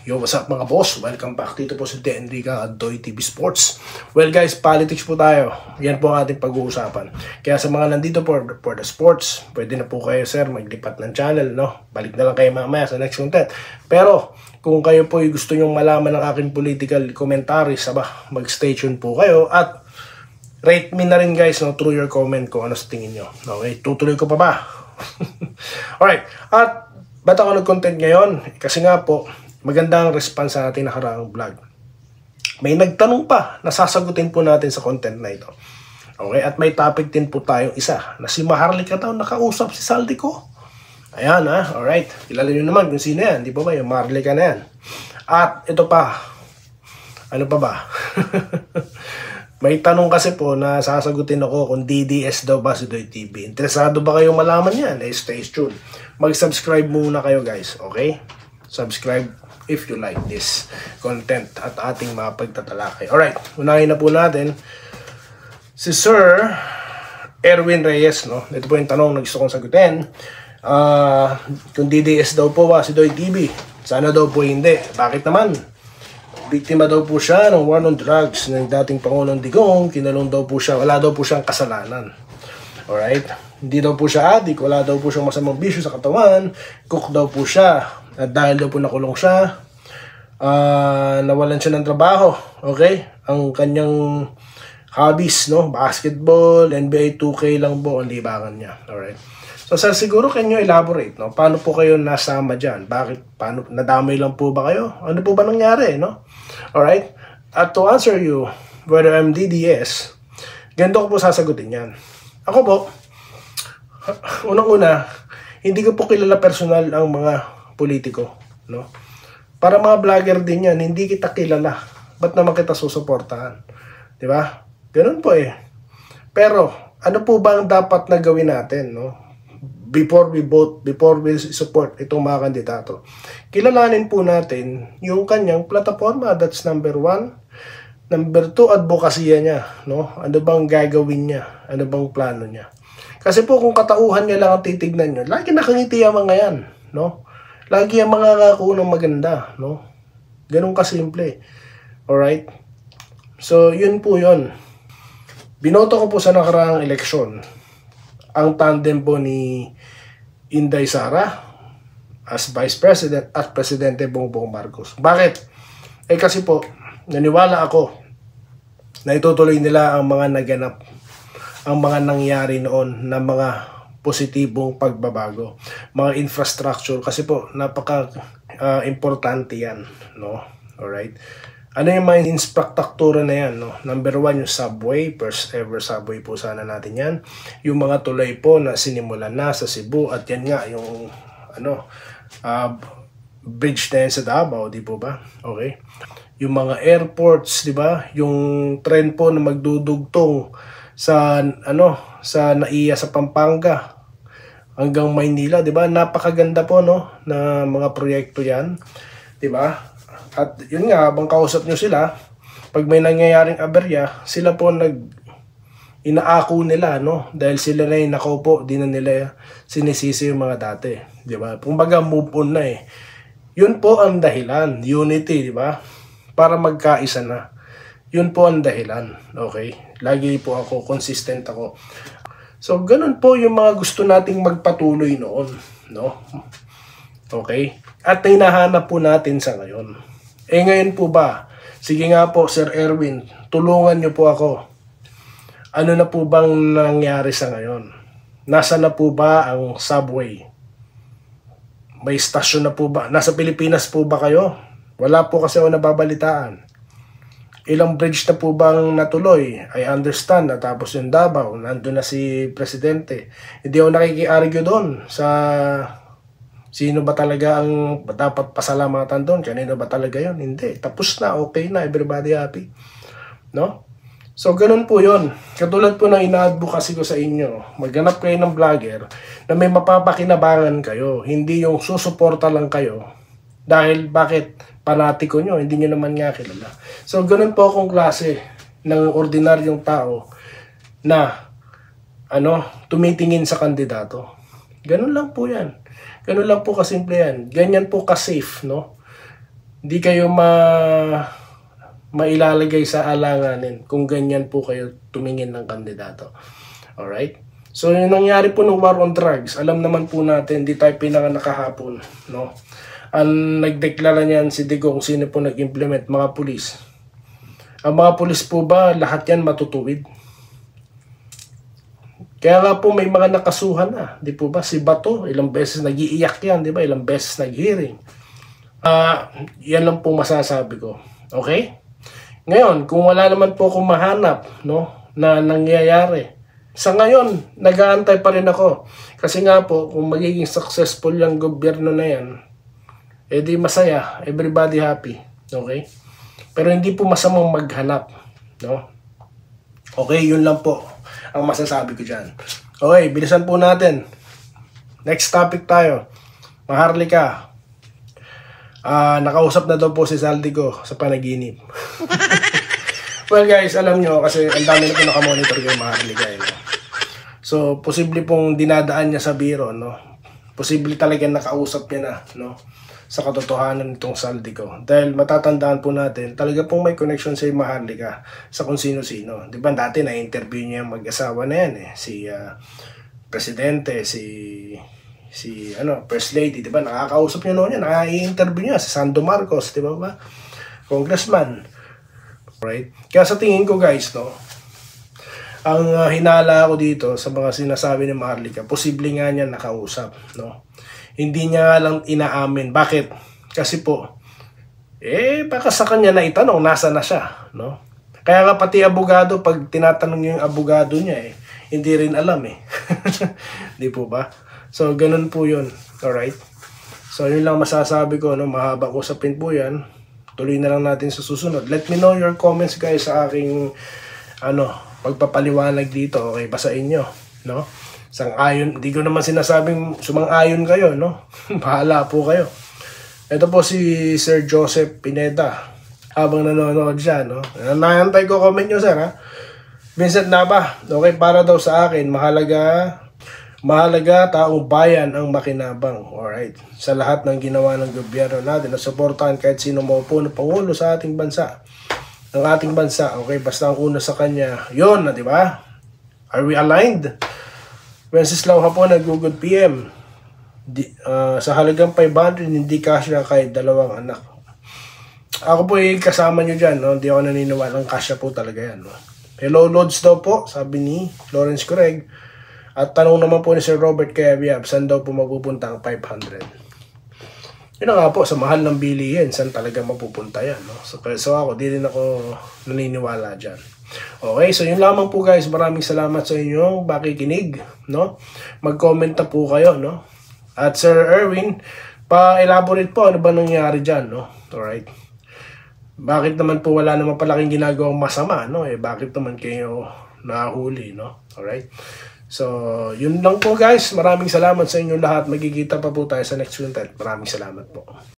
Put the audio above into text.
Yo, what's up mga boss? Welcome back dito po sa Enrica at Doy TV Sports. Well guys, politics po tayo. Yan po ang ating pag-uusapan. Kaya sa mga nandito for the sports, pwede na po kayo sir maglipat ng channel, no? Balik na lang kayo mamaya sa next content. Pero kung kayo po gusto nyong malaman ng aking political commentaries, mag-stay tuned po kayo at rate me na rin guys, no, through your comment kung ano sa tingin nyo. Okay, tutuloy ko pa ba? Alright, at ba't ako nag-content ngayon? Kasi nga po, magandang response sa ating nakaraang vlog. May nagtanong pa na sasagutin po natin sa content na ito. Okay, at may topic din po tayong isa na si Maharlika daw nakausap si Saldico. Ayan alright. Kilala nyo naman kung sino yan, di ba yung Maharlika na yan. At ito pa, ano pa ba? May tanong kasi po na sasagutin ako kung DDS daw ba si Doy TV. Interesado ba kayong malaman yan? Stay tuned. Mag-subscribe muna kayo guys, okay? Subscribe if you like this content at ating mga pagtatalakay. Alright, unahin na po natin si Sir Erwin Reyes, no? Ito po yung tanong na gusto kong sagutin. Kung DDS daw po ba si Doy TV? Sana daw po hindi. Bakit naman? Biktima daw po siya ng war on drugs ng dating Pangulong Digong. Kinalong daw po siya. Wala daw po siyang kasalanan. Alright? Hindi daw po siya adik. Wala daw po siyang masamang bisyo sa katawan. Cook daw po siya. At dahil daw po nakulong siya, nawalan siya ng trabaho. Okay? Ang kanyang hobbies, no? Basketball, NBA 2K lang po ang libangan niya. Alright? So, sir, siguro can you elaborate, no? Paano po kayo nasama dyan? Bakit? Paano? Nadamay lang po ba kayo? Ano po ba nangyari, no? Alright? At to answer you, whether I'm DDS, ganito ko po sasagutin yan. Ako po, unang-una, hindi ko po kilala personal ang mga politiko, no? Para mga vlogger din yan, hindi kita kilala. Ba't naman kita susuportahan? Di ba? Ganun po eh. Pero, ano po ba ang dapat na gawin natin, no? Before we vote, before we support itong mga kandidato. Kilalanin po natin yung kanyang plataforma. That's number 1. Number 2, advokasya niya, no? Ano bang gagawin niya? Ano bang plano niya? Kasi po kung katauhan niya lang ang titignan niyo, lagi nakangiti ang mga yan, no? Lagi ang mga kako ng maganda, no? Ganun kasimple. Alright? So, yun po yun. Binoto ko po sa nakaraang eleksyon ang tandem po ni Inday Sara as Vice President at Presidente Bongbong Marcos. Bakit? Eh kasi po, naniwala ako na itutuloy nila ang mga naganap, ang mga nangyari noon na mga positibong pagbabago, mga infrastructure, kasi po napaka importante yan, no? Alright? Ano yung mga infrastruktura na yan, no? Number 1 yung subway, first ever subway po sana natin yan. Yung mga tulay po na sinimulan na sa Cebu, at yan nga yung bridge na yan sa Davao, di po ba? Okay? Yung mga airports, di ba? Yung tren po na magdudugtong sa sa NAIA sa Pampanga hanggang Maynila, 'di ba? Napakaganda po, no, na mga proyekto 'yan, 'di ba? At yun nga, habang kausap nyo sila, pag may nangyayaring aberya, sila po inaako nila, no? Dahil sila na yung nakaupo, di na nila sinisisi yung mga dati, 'di ba? Kumbaga move on na eh. Yun po ang dahilan, unity, 'di ba? Para magkaisa na. Yun po ang dahilan, okay? Lagi po ako, consistent ako. So, ganun po yung mga gusto nating magpatuloy noon, no? Okay? At hinahanap po natin sa ngayon. Eh ngayon po ba? Sige nga po, Sir Erwin, tulungan niyo po ako. Ano na po bang nangyari sa ngayon? Nasa na po ba ang subway? May stasyon na po ba? Nasa Pilipinas po ba kayo? Wala po kasi ako nababalitaan. Ilang bridge na po bang natuloy? I understand, natapos yung Davao, nandun na si Presidente. Hindi ako nakiki-argue doon sa sino ba talaga ang dapat pasalamatan doon, kanino ba talaga yun? Hindi, tapos na, okay na, everybody happy, no? So, ganun po yun. Katulad po ng ina-advocacy ko sa inyo, maghanap kayo ng vlogger na may mapapakinabangan kayo, hindi yung susuporta lang kayo. Dahil, bakit? Panatiko nyo, hindi nyo naman nga kilala. So, ganun po akong klase ng ordinaryong tao na, tumitingin sa kandidato. Ganun lang po yan. Ganun lang po kasimple yan. Ganyan po ka-safe, no? hindi kayo mailalagay sa alanganin kung ganyan po kayo tumingin ng kandidato. Alright? So, yung nangyari po ng war on drugs, alam naman po natin, di tayo pinanganak kahapon, no? Ang nagdeklara niyan si Digong, sino po nag-implement, mga pulis. Ang mga pulis po ba, lahat yan matutuwid? Kaya nga po may mga nakasuhan na, di po ba? Si Bato, ilang beses nag-iiyak yan, di ba? Ilang beses nag-hearing. Yan lang po masasabi ko. Okay? Ngayon, kung wala naman po akong mahanap, no, na nangyayari, sa ngayon, nag-aantay pa rin ako. Kasi nga po, kung magiging successful yung gobyerno na yan, edi masaya, everybody happy. Okay? Pero hindi po masamang maghanap. No? Okay, yun lang po ang masasabi ko dyan. Okay, bilisan po natin. Next topic tayo. Maharlika. Nakausap na daw po si Saldico sa panaginip. Well guys, alam nyo, kasi ang dami na po nakamonitor kay Maharlika. So, posible pong dinadaan niya sa biro, no? Posible talaga nakausap niya na, no? Sa katotohanan nitong Saldico. Dahil matatandaan po natin, talaga pong may connection sa Maharlika sa kung sino-sino. Di ba dati na-interview niya yung mag-asawa na yan eh. Si Presidente, First Lady, di ba? Nakakausap niya noon yan, nakaka-interview niya si Sando Marcos, di ba? Congressman. Right? Kaya sa tingin ko guys, no? Ang hinala ko dito sa mga sinasabi ni Maharlika, posible nga niya nakausap, no? Hindi niya lang inaamin. Bakit? Kasi po, baka sa kanya na itanong, nasa na siya, no? Kaya nga pati abogado, pag tinatanong niya yung abogado niya, hindi rin alam eh. Di po ba? So, ganun po yun. Alright? So, yun lang masasabi ko, no? Mahabang usapin po yan. Tuloy na lang natin sa susunod. Let me know your comments guys sa aking, pagpapaliwanag dito. Okay, basahin nyo, no? Sang-ayon, hindi ko naman sinasabing sumang-ayon kayo, no? Bahala po kayo. Ito po si Sir Joseph Pineda. Habang nanonood siya, no? Nahantay ko comment nyo, sir, ha? Vincent Nava, okay, para daw sa akin, mahalaga taong bayan ang makinabang. Alright. Sa lahat ng ginawa ng gobyerno natin, na suportahan kahit sino maupo na pangulo sa ating bansa. Ng ating bansa, okay, basta ang una sa kanya, yun, di ba? Are we aligned? Wenceslao Hapon, nag-good PM. Sa halagang 500, hindi kasya kahit 2 anak. Ako po kasama nyo dyan, no? Hindi ako naniniwala ng kasya po talaga yan. No? Hello Lods daw po, sabi ni Lawrence Craig. At tanong naman po ni Sir Robert Keviab, saan daw po mapupunta ang 500? Yun nga po, sa mahal ng bilihin, saan talaga mapupunta yan. No? So ako, di rin ako naniniwala dyan. Okay, so yun lamang po guys. Maraming salamat sa inyong pakikinig, no? Mag-comment na po kayo, no? At Sir Erwin, pa-elaborate po ano ba nangyari dyan, no? Alright. Bakit naman po wala naman palaking ginagawang masama, no? Bakit naman kayo nahuli, no? Alright. So, yun lang po guys. Maraming salamat sa inyong lahat. Magkikita pa po tayo sa next content. Maraming salamat po.